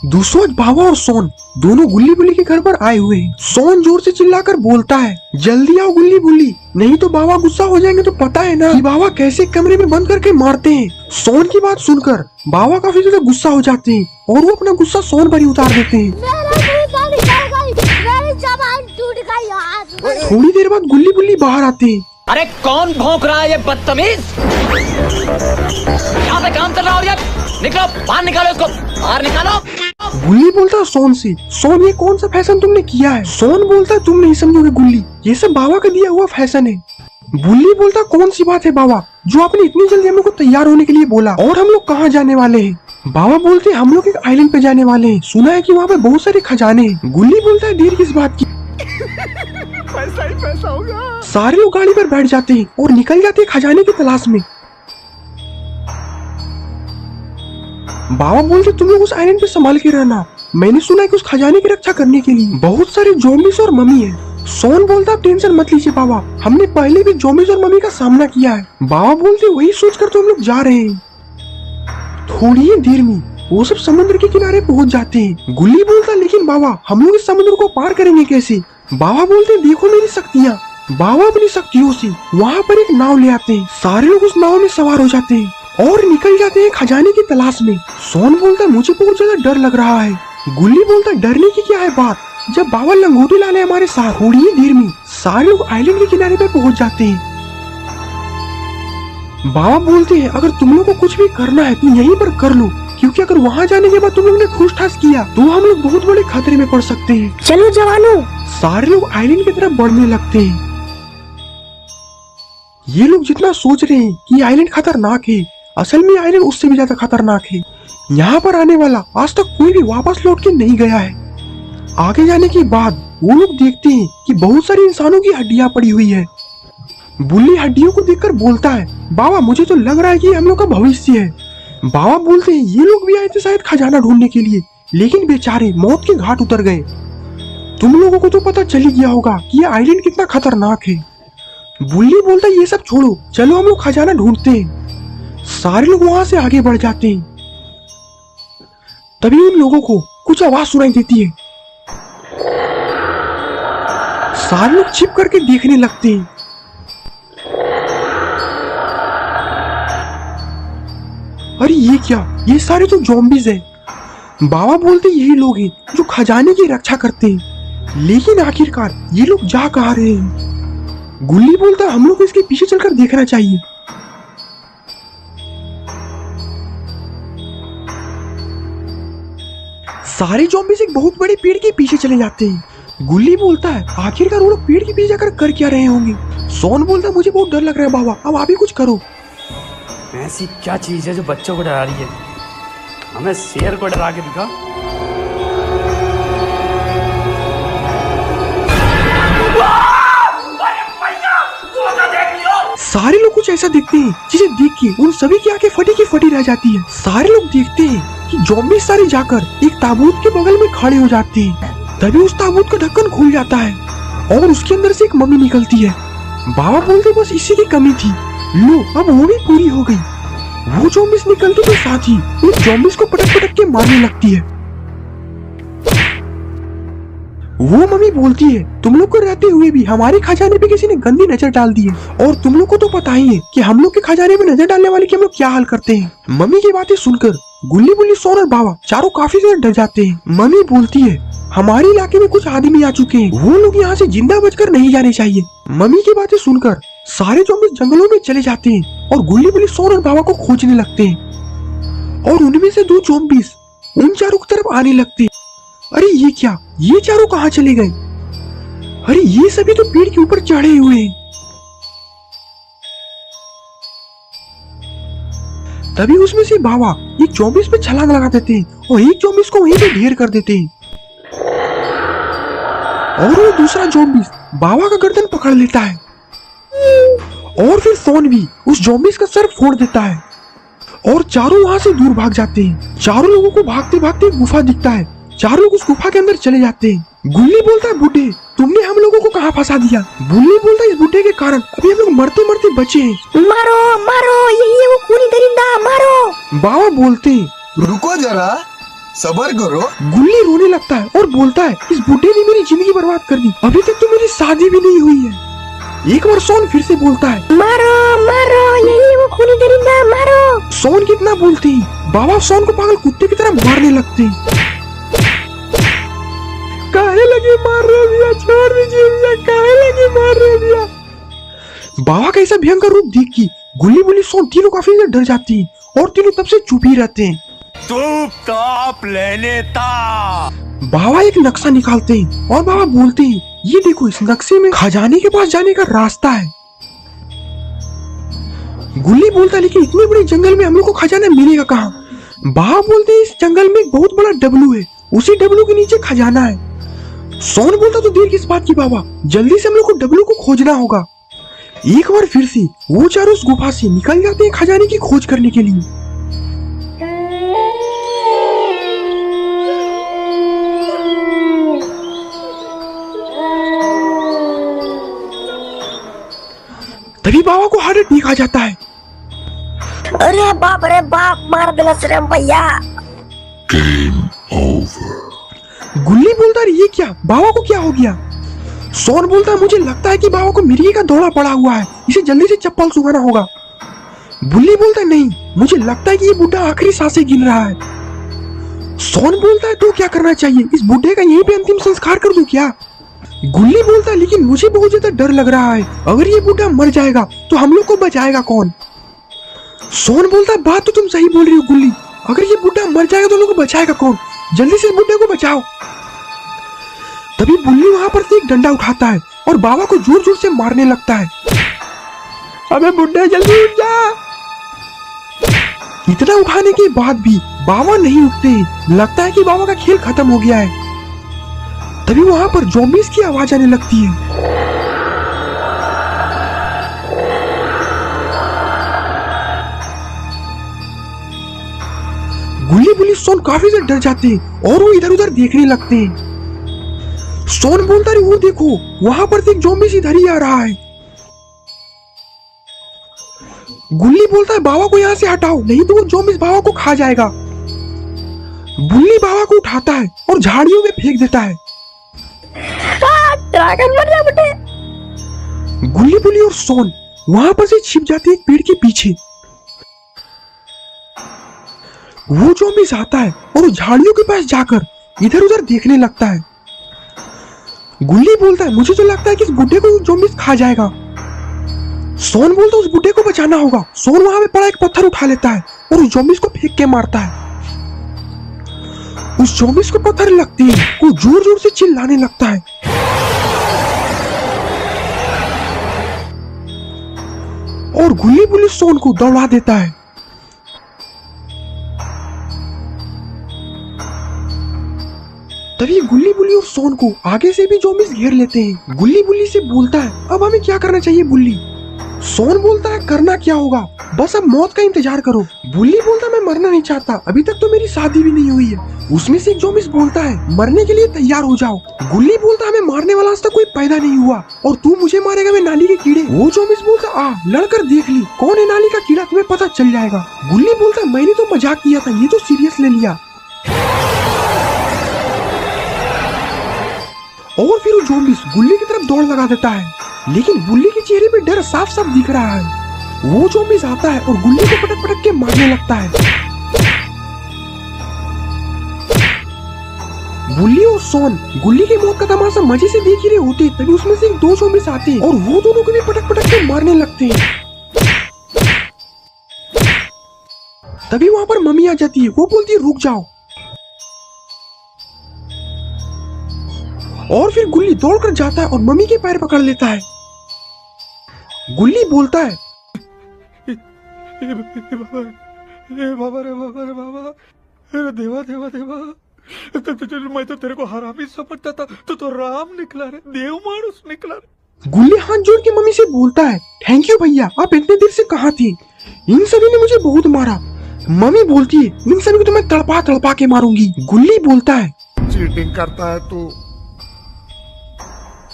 दूसरों आज बाबा और सोन दोनों गुल्ली बुल्ली के घर पर आए हुए हैं। सोन जोर से चिल्लाकर बोलता है, जल्दी आओ गुल्ली बुल्ली, नहीं तो बाबा गुस्सा हो जाएंगे। तो पता है ना कि बाबा कैसे कमरे में बंद करके मारते हैं। सोन की बात सुनकर बाबा काफी ज्यादा गुस्सा हो जाते हैं और वो अपना गुस्सा सोन पर ही उतार देते हैं। थोड़ी देर बाद गुल्ली बुल्ली बाहर आते हैं। अरे कौन भौंक रहा है ये बदतमीज? यहाँ पे काम चल रहा है, निकलो बाहर, निकालो इसको बाहर निकालो। गुल्ली बोलता है सोन से, सोन ये कौन सा फैशन तुमने किया है? सोन बोलता है तुम नहीं समझोगे गुल्ली, ये सब बाबा का दिया हुआ फैशन है। गुल्ली बोलता कौन सी बात है बाबा जो आपने इतनी जल्दी हम लोग को तैयार होने के लिए बोला, और हम लोग कहाँ जाने वाले हैं? बाबा बोलते हम लोग एक आइलैंड पे जाने वाले हैं, सुना है कि वहाँ पे बहुत सारे खजाने हैं। गुल्ली बोलता है देर किस बात की, पैसा ही पैसा होगा। सारे लोग गाड़ी पर बैठ जाते हैं और निकल जाते हैं खजाने की तलाश में। बाबा बोलते तुम लोग उस आइलैंड पे संभाल के रहना, मैंने सुना है कि उस खजाने की रक्षा करने के लिए बहुत सारे ज़ॉम्बीज़ और मम्मी है। सोन बोलता आप टेंशन मत लीजिए बाबा, हमने पहले भी ज़ॉम्बीज़ और मम्मी का सामना किया है। बाबा बोलते वही सोचकर तो हम लोग जा रहे हैं। थोड़ी ही देर में वो सब समुद्र के किनारे पहुंच जाते हैं। गुल्ली बोलता लेकिन बाबा हम लोग इस समुद्र को पार करेंगे कैसे? बाबा बोलते देखो मेरी शक्तियाँ। बाबा अपनी शक्तियों से वहाँ पर एक नाव ले आते हैं। सारे लोग उस नाव में सवार हो जाते हैं और निकल जाते हैं खजाने की तलाश में। सोन बोलता मुझे बहुत ज्यादा डर लग रहा है। गुल्ली बोलता डरने की क्या है बात, जब बाबा लंगोटी लाले हमारे साथ। थोड़ी ही देर में सारे लोग आइलैंड के किनारे पर पहुंच जाते हैं। बाबा बोलते हैं अगर तुम लोग को कुछ भी करना है तो यहीं पर कर लो, क्योंकि अगर वहाँ जाने के बाद तुम लोग ने ठूस ठास किया तो हम लोग बहुत बड़े खतरे में पड़ सकते हैं। चलो जवानों। सारे लोग आइलैंड की तरफ बढ़ने लगते हैं। ये लोग जितना सोच रहे हैं कि आइलैंड खतरनाक है, असल में आइलैंड उससे भी ज्यादा खतरनाक है। यहाँ पर आने वाला आज तक कोई भी वापस लौट के नहीं गया है। आगे जाने के बाद वो लोग देखते हैं कि बहुत सारी इंसानों की हड्डियां पड़ी हुई है। बुल्ली हड्डियों को देखकर बोलता है बाबा मुझे तो लग रहा है कि हम लोग का भविष्य है। बाबा बोलते हैं ये लोग भी आए थे शायद खजाना ढूंढने के लिए, लेकिन बेचारे मौत के घाट उतर गए। तुम लोगों को तो पता चल ही गया होगा कि ये आइलैंड कितना खतरनाक है। बुल्ली बोलता है ये सब छोड़ो, चलो हम लोग खजाना ढूंढते हैं। सारे लोग वहां से आगे बढ़ जाते हैं। तभी उन लोगों को कुछ आवाज सुनाई देती है। सारे लोग छिप करके देखने लगते हैं। अरे ये क्या, ये सारे तो ज़ॉम्बीज़ हैं। बाबा बोलते यही लोग हैं जो खजाने की रक्षा करते हैं, लेकिन आखिरकार ये लोग जा कहाँ रहे हैं? गुल्ली बोलता हम लोग इसके पीछे चलकर देखना चाहिए। सारे ज़ॉम्बीज़ एक बहुत बड़े पेड़ के पीछे चले जाते हैं। गुल्ली बोलता है आखिरकार वो लोग पेड़ के पीछे जाकर कर क्या रहे होंगे? सोन बोलता मुझे बहुत डर लग रहा है बाबा, अब आप ही कुछ करो। ऐसी क्या चीज है जो बच्चों को डरा रही है? हमें शेर को डरा के दिखा। सारे लोग कुछ ऐसा देखते हैं जिसे देख के उन सभी की आंखें फटी की फटी रह जाती है। सारे लोग देखते हैं कि ज़ॉम्बी सारे जाकर एक ताबूत के बगल में खड़े हो जाते हैं। तभी उस ताबूत का ढक्कन खुल जाता है और उसके अंदर से एक मम्मी निकलती है। बाबा बोलते बस इसी की कमी थी, लो अब वो भी पूरी हो गई। वो ज़ॉम्बीज़ निकलते के साथ ही उन ज़ॉम्बीज़ को पटक पटक के मारने लगती है। वो मम्मी बोलती है तुम लोग को रहते हुए भी हमारे खजाने पे किसी ने गंदी नजर डाल दी है, और तुम लोग को तो पता ही है कि हम लोग के खजाने पे नजर डालने वाले की हम लोग क्या हाल करते हैं। मम्मी की बातें सुनकर गुल्ली बुल्ली सोन और बाबा चारों काफी ज्यादा डर जाते हैं। मम्मी बोलती है हमारे इलाके में कुछ आदमी आ चुके हैं, वो लोग यहाँ से जिंदा बचकर नहीं जाने चाहिए। मम्मी की बातें सुनकर सारे ज़ॉम्बीज़ जंगलों में चले जाते हैं और गुल्ली बुल्ली सोन और बाबा को खोजने लगते हैं, और उनमें से दो ज़ॉम्बीज़ उन चारों की तरफ आने लगते हैं। अरे ये क्या, ये चारों कहाँ चले गए? अरे ये सभी तो पेड़ के ऊपर चढ़े हुए हैं। तभी उसमें से बाबा एक ज़ॉम्बीज़ पे छलांग लगा देते हैं और एक ज़ॉम्बीज़ को वहीं पे ढेर कर देते हैं, और वो दूसरा ज़ॉम्बीज़ बाबा का गर्दन पकड़ लेता है, और फिर सोन भी उस ज़ॉम्बीज़ का सर फोड़ देता है, और चारों वहां से दूर भाग जाते हैं। चारों लोगों को भागते भागते एक गुफा दिखता है। चारों लोग उस गुफा के अंदर चले जाते हैं। गुल्ली बोलता है बूढ़े तुमने हम लोगों को कहाँ फंसा दिया? बुल्ली बोलता इस बुड्ढे के कारण अभी हम लोग मरते मरते बचे हैं। मारो मारो, यही है वो खूनी दरिंदा, मारो। बाबा बोलते रुको जरा, सबर करो। गुल्ली रोने लगता है और बोलता है इस बुड्ढे ने मेरी जिंदगी बर्बाद कर दी, अभी तक तो मेरी शादी भी नहीं हुई है। एक बार सोन फिर से बोलता है मारो मारो, यही है वो खूनी दरिंदा, मारो। सोन कितना बोलते ही बाबा सोन को पागल कुत्ते की तरह मारने लगते हैं। काहे लगे मार रहे भैया, छोड़ दीजिए भैया, काहे लगे मार रहे भैया। बाबा का ऐसा भयंकर रूप देख के गुल्ली बुल्ली सोन तीनों काफी डर जाती है और तीनों तब से चुप ही रहते हैं। चुपचाप लेने ता। बाबा एक नक्शा निकालते हैं और बाबा बोलते हैं ये देखो, इस नक्शे में खजाने के पास जाने का रास्ता है। गुल्ली बोलता है लेकिन इतने बड़े जंगल में हम लोग को खजाना मिलेगा कहाँ? बाबा बोलते हैं इस जंगल में एक बहुत बड़ा डब्लू है, उसी डब्लू के नीचे खजाना है। सोन बोलता तो देर किस बात की बाबा, जल्दी से हम लोग को डब्लू को खोजना होगा। एक बार फिर से वो चारों उस गुफा से निकल जाते हैं खजाने की खोज करने के लिए। तभी बाबा को हार्ट अटैक आ जाता है। अरे बाप, मार दिला श्रम भैया। गुल्ली बोलता है ये क्या, बाबा को क्या हो गया? सोन बोलता है मुझे लगता है कि बाबा को मिर्गी का दौरा पड़ा हुआ है, इसे जल्दी से चप्पल सुखाना होगा। बुल्ली बोलता है नहीं, मुझे लगता है कि ये बुड्ढा आखिरी सांसें गिन रहा है। सोन बोलता है तो क्या करना चाहिए, इस बुड्ढे का यहीं पे अंतिम संस्कार कर दूं क्या? गुल्ली बोलता है लेकिन मुझे बहुत ज्यादा डर लग रहा है, अगर ये बुड्ढा मर जाएगा तो हम लोग को बचाएगा कौन? सोन बोलता है बात तो तुम सही बोल रही हो गुल्ली, अगर ये बुड्ढा मर जाएगा तो हम लोग को बचाएगा कौन? जल्दी से इस बुड्ढे को बचाओ। तभी बुल्ली वहां पर से एक डंडा उठाता है और बाबा को जोर जोर से मारने लगता है। अबे बुड्ढे जल्दी उठ जा। इतना उठाने के बाद भी बाबा नहीं उठते, लगता है कि बाबा का खेल खत्म हो गया है। तभी वहां पर ज़ॉम्बीज़ की आवाज आने लगती है। गुल्ली बुल्ली सोन काफी से डर जाते हैं और वो इधर उधर देखने लगते हैं। सोन बोलता है वो देखो, वहां पर से एक ज़ॉम्बी इधर ही आ रहा है। गुल्ली बोलता है बाबा को यहाँ से हटाओ, नहीं तो वो ज़ॉम्बी बाबा को खा जाएगा। बुल्ली बाबा को उठाता है और झाड़ियों में फेंक देता है। ड्रैगन मर जा बेटे। गुल्ली बुल्ली और सोन वहां पर से छिप जाते हैं एक पेड़ के पीछे। वो ज़ॉम्बी आता है और झाड़ियों के पास जाकर इधर उधर देखने लगता है। गुल्ली बोलता है मुझे तो लगता है कि इस बुड्ढे को ज़ॉम्बी खा जाएगा। सोन बोलता है उस बुड्ढे को बचाना होगा। सोन वहां पे पड़ा एक पत्थर उठा लेता है और उस ज़ॉम्बी को फेंक के मारता है। उस ज़ॉम्बी को पत्थर लगती है, वो जोर जोर से चिल्लाने लगता है। और गुल्ली बुल्ली सोन को दौड़ा देता है। तभी गुल्ली बुल्ली और सोन को आगे से भी ज़ॉम्बीज़ घेर लेते हैं। गुल्ली बुल्ली से बोलता है अब हमें क्या करना चाहिए बुल्ली? सोन बोलता है करना क्या होगा, बस अब मौत का इंतजार करो। बुल्ली बोलता है मैं मरना नहीं चाहता, अभी तक तो मेरी शादी भी नहीं हुई है। उसमें से एक ज़ॉम्बी बोलता है मरने के लिए तैयार हो जाओ। गुल्ली बोलता है हमें मारने वाला आज तक कोई पैदा नहीं हुआ और तू मुझे मारेगा मैं नाली के कीड़े। वो ज़ॉम्बी बोलता आ लड़कर देख ली कौन है नाली का कीड़ा, तुम्हें पता चल जाएगा। गुल्ली बोलता है मैंने तो मजाक किया था, ये तो सीरियस ले लिया। और फिर वो ज़ॉम्बी गुल्ली की तरफ दौड़ लगा देता है, लेकिन गुल्ली के चेहरे पे डर साफ साफ दिख रहा है। वो ज़ॉम्बी आता है और गुल्ली को पटक पटक के मारने लगता है। बुल्ली और सोन गुल्ली की मौत का तमाशा मजे से देख ही रहे होते, तभी उसमें से एक दो ज़ॉम्बी आते हैं और वो दोनों को भी पटक पटक के मारने लगते हैं। तभी वहां पर मम्मी आ जाती है, वो बोलती है रुक जाओ। और फिर गुल्ली दौड़कर जाता है और मम्मी के पैर पकड़ लेता है। गुल्ली बोलता है बाबा रे बाबा रे बाबा, अरे देवा देवा देवा, मैं तो तेरे को हरामी समझता था, तो राम निकला रे, देव मानुस निकला रे। गुल्ली हाथ जोड़ के मम्मी से बोलता है थैंक यू भैया, आप इतने देर से कहाँ थे? इन सभी ने मुझे बहुत मारा। मम्मी बोलती है इन सभी को तो मैं तड़पा तड़पा के मारूंगी। गुल्ली बोलता है चीटिंग करता है तू,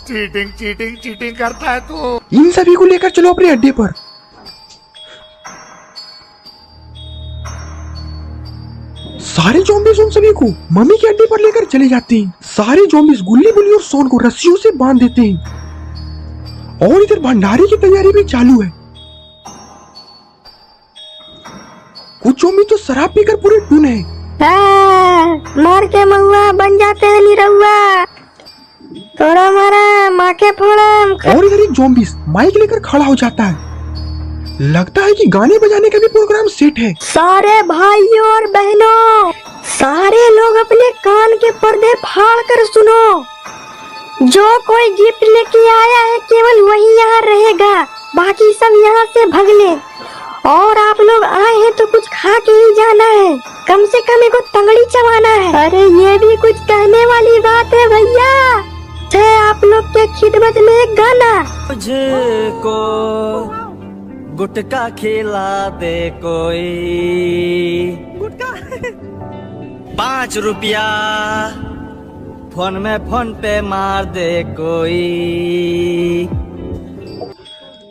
चीटिंग चीटिंग चीटिंग करता है तू। इन सभी को लेकर चलो अपने अड्डे पर। सारे ज़ॉम्बीज़ उन सभी को मम्मी के अड्डे पर लेकर चले जाते हैं। सारे ज़ॉम्बीज़ गुल्ली बुल्ली और सोन को रस्सियों से बांध देते हैं और इधर भंडारे की तैयारी भी चालू है। कुछ ज़ॉम्बी तो शराब पीकर पूरे टून है। मार के महुआ बन जाते हैं निरहुआ, थोड़ा मारा माँ के फोड़ा। और इधर एक ज़ॉम्बीज़ माइक लेकर खड़ा हो जाता है। लगता है कि गाने बजाने का भी प्रोग्राम सेट है। सारे भाइयों और बहनों, सारे लोग अपने कान के पर्दे फाड़ कर सुनो। जो कोई गिफ्ट लेके आया है केवल वही यहाँ रहेगा, बाकी सब यहाँ से भाग ले। और आप लोग आए हैं तो कुछ खा के ही जाना है, कम से कम एक तंगड़ी चबाना है। अरे ये भी कुछ कहने वाली बात है भैया। है आप लोग के खिदमत में एक गाना। मुझको गुटका खिला दे कोई, गुटका 5 रुपया फोन में फोन पे मार दे कोई।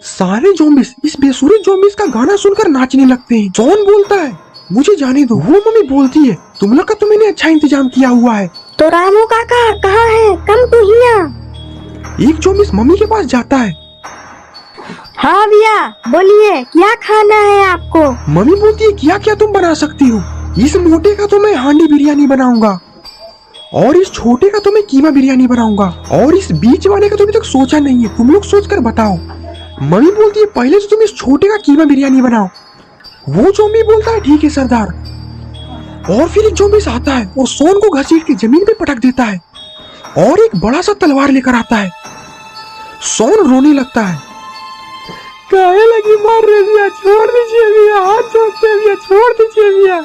सारे ज़ॉम्बीज़ इस बेसुरे ज़ॉम्बीज़ का गाना सुनकर नाचने लगते हैं। जॉन बोलता है मुझे जाने दो। वो मम्मी बोलती है तुम लोग का तो मैंने अच्छा इंतजाम किया हुआ है। तो रामू काका कहाँ है? कम तो हिया। एक ज़ॉम्बीज़ मम्मी के पास जाता है। हाँ भैया बोलिए क्या खाना है आपको? मम्मी बोलती है क्या क्या तुम बना सकती हो। इस मोटे का तो मैं हांडी बिरयानी बनाऊंगा और इस छोटे का तो मैं कीमा बिरयानी बनाऊंगा और इस बीच वाले का तो अभी तक सोचा नहीं है, तुम लोग सोच कर बताओ। मम्मी बोलती है पहले तो तुम इस छोटे का कीमा बिरयानी बनाओ। वो ज़ॉम्बी बोलता है ठीक है सरदार। और फिर एक ज़ॉम्बी आता है और सोन को घसीट के जमीन पे पटक देता है और एक बड़ा सा तलवार लेकर आता है। सोन रोने लगता है। काहे लगी मार रहे भैया, छोड़ दीजिए भैया, हाथ जोड़ते भैया, छोड़ दीजिए भैया।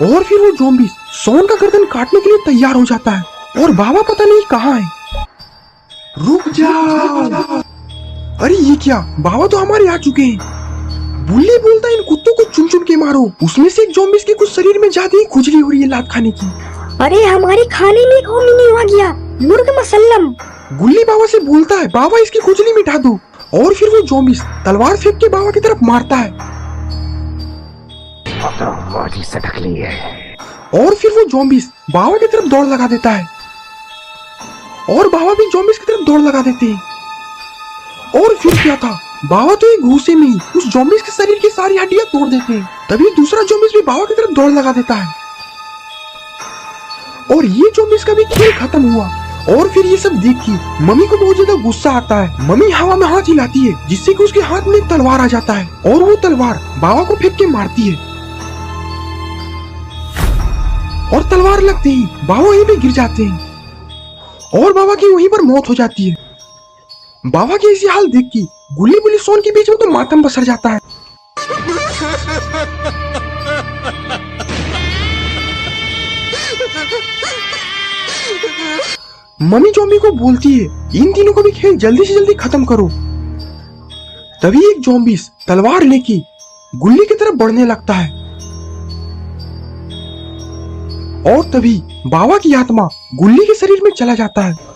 और फिर वो ज़ॉम्बी सोन का गर्दन काटने के लिए तैयार हो जाता है और बाबा पता नहीं कहाँ है। रुक जा। अरे ये क्या, बाबा तो हमारे आ चुके हैं। बुल्ली बोलता है इन कुत्तों को चुन चुन के मारो। उसमें से एक ज़ॉम्बीज़ के कुछ शरीर में जाते ही खुजली हो रही है लात खाने की। अरे हमारे खाने में कौन नहीं आ गया, मुर्ग मसल्लम। गुल्ली बाबा से बोलता है बाबा इसकी खुजली मिटा दो। और फिर वो ज़ॉम्बीज़ तलवार फेंक के बाबा की तरफ मारता है और फिर वो ज़ॉम्बीज़ बाबा की तरफ दौड़ लगा देता है और बाबा भी ज़ॉम्बीज़ की तरफ दौड़ लगा देते हैं। और फिर क्या था, बाबा तो एक घूसे में ही उस ज़ॉम्बीज़ के शरीर की सारी हड्डियां तोड़ देते हैं। तभी दूसरा ज़ॉम्बीज़ भी बाबा की तरफ दौड़ लगा देता है और ये ज़ॉम्बीज़ का भी खेल खत्म हुआ। और फिर ये सब देख के मम्मी को बहुत ज्यादा गुस्सा आता है। मम्मी हवा में हाथ हिलाती है जिससे कि उसके हाथ में एक तलवार आ जाता है और वो तलवार बाबा को फेंक के मारती है और तलवार लगते ही बाबा वहीं पे गिर जाते हैं और बाबा की वहीं पर मौत हो जाती है। बाबा की ऐसी हाल देख के गुल्ली बुल्ली सोन के बीच में तो मातम बसर जाता है। मम्मी ज़ॉम्बी को बोलती है इन तीनों को भी खेल जल्दी से जल्दी खत्म करो। तभी एक ज़ॉम्बीज़ तलवार लेके गुल्ली की तरफ बढ़ने लगता है और तभी बाबा की आत्मा गुल्ली के शरीर में चला जाता है।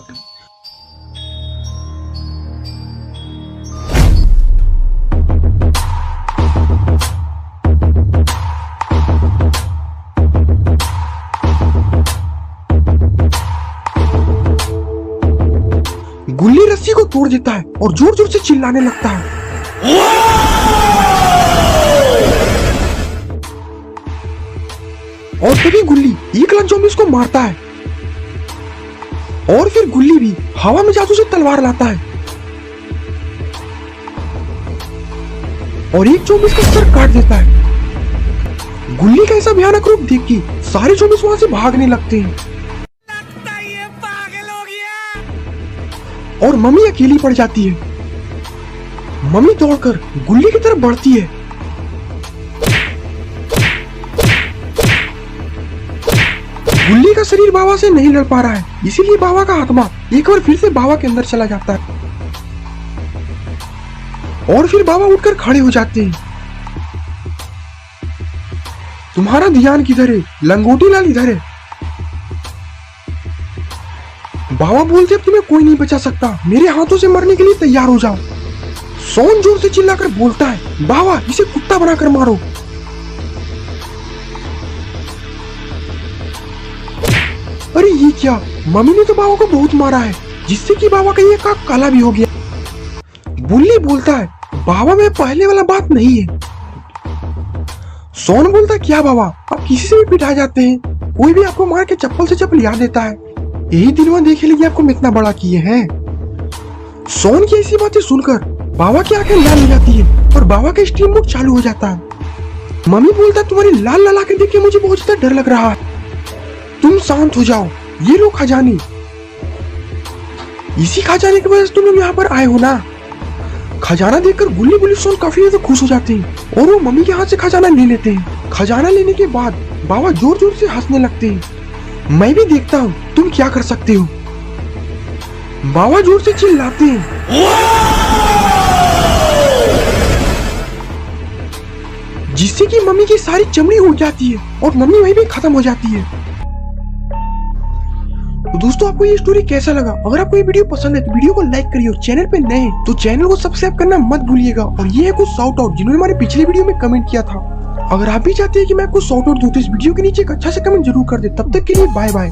गुल्ली रस्सी को तोड़ देता है और जोर जोर से चिल्लाने लगता है। और तभी गुल्ली एक लाख ज़ॉम्बीज़ को मारता है और फिर गुल्ली भी हवा में जादू से तलवार लाता है और एक ज़ॉम्बीज़ का सर काट देता है। गुल्ली का ऐसा भयानक रूप देख के सारे ज़ॉम्बीज़ वहां से भागने लगते हैं और मम्मी अकेली पड़ जाती है। मम्मी दौड़कर गुल्ली की तरफ बढ़ती है गुल्ली का शरीर बाबा से नहीं लड़ पा रहा है, इसीलिए बाबा का आत्मा एक बार फिर से बाबा के अंदर चला जाता है और फिर बाबा उठकर खड़े हो जाते हैं। तुम्हारा ध्यान किधर है? लंगोटी लाल इधर है। बाबा बोलते अब तुम्हें कोई नहीं बचा सकता, मेरे हाथों से मरने के लिए तैयार हो जाओ। सोन जोर से चिल्लाकर बोलता है, बाबा इसे कुत्ता बनाकर मारो। अरे ये क्या, मम्मी ने तो बाबा को बहुत मारा है, जिससे कि बाबा का ये काक काला भी हो गया। बुल्ली बोलता है, बाबा में पहले वाला बात नहीं है। सोन बोलता है, क्या बाबा आप किसी से भी पिटा जाते हैं, कोई भी आपको मार के चप्पल से चप्पल याद देता है, यही दिनवा देखे लिए आपको इतना बड़ा किए हैं। सोन की ऐसी बातें सुनकर बाबा की आंखें लाल हो जाती है और बाबा का स्टीम मोड चालू हो जाता है। मम्मी बोलता है, तुम्हारी लाल लाल आंखें देख के मुझे बहुत ज्यादा डर लग रहा है, तुम शांत हो जाओ, ये लो खजाने, इसी खजाने की वजह से तुम लोग यहाँ पर आए हो ना। खजाना देखकर गुल्ली गुल्ली सोन काफी ज्यादा खुश हो जाते हैं और वो मम्मी के हाथ से खजाना ले लेते हैं। खजाना लेने के बाद बाबा जोर जोर से हंसने लगते हैं। मैं भी देखता हूँ तुम क्या कर सकते हो। बाबा जोर से चिल्लाते हैं, जिससे कि मम्मी की सारी चमड़ी उड़ जाती है और मम्मी वहीं भी खत्म हो जाती है। तो दोस्तों आपको ये स्टोरी कैसा लगा? अगर आपको ये वीडियो पसंद है तो वीडियो को लाइक करिए और चैनल पे नए हैं तो चैनल को सब्सक्राइब करना मत भूलिएगा। और ये है कुछ शाउट आउट जिन्होंने हमारे पिछले वीडियो में कमेंट किया था। अगर आप भी चाहते हैं कि मैं आपको शाउट आउट दूं तो इस वीडियो के नीचे एक अच्छा सा कमेंट जरूर कर दे। तब तक के लिए बाय बाय।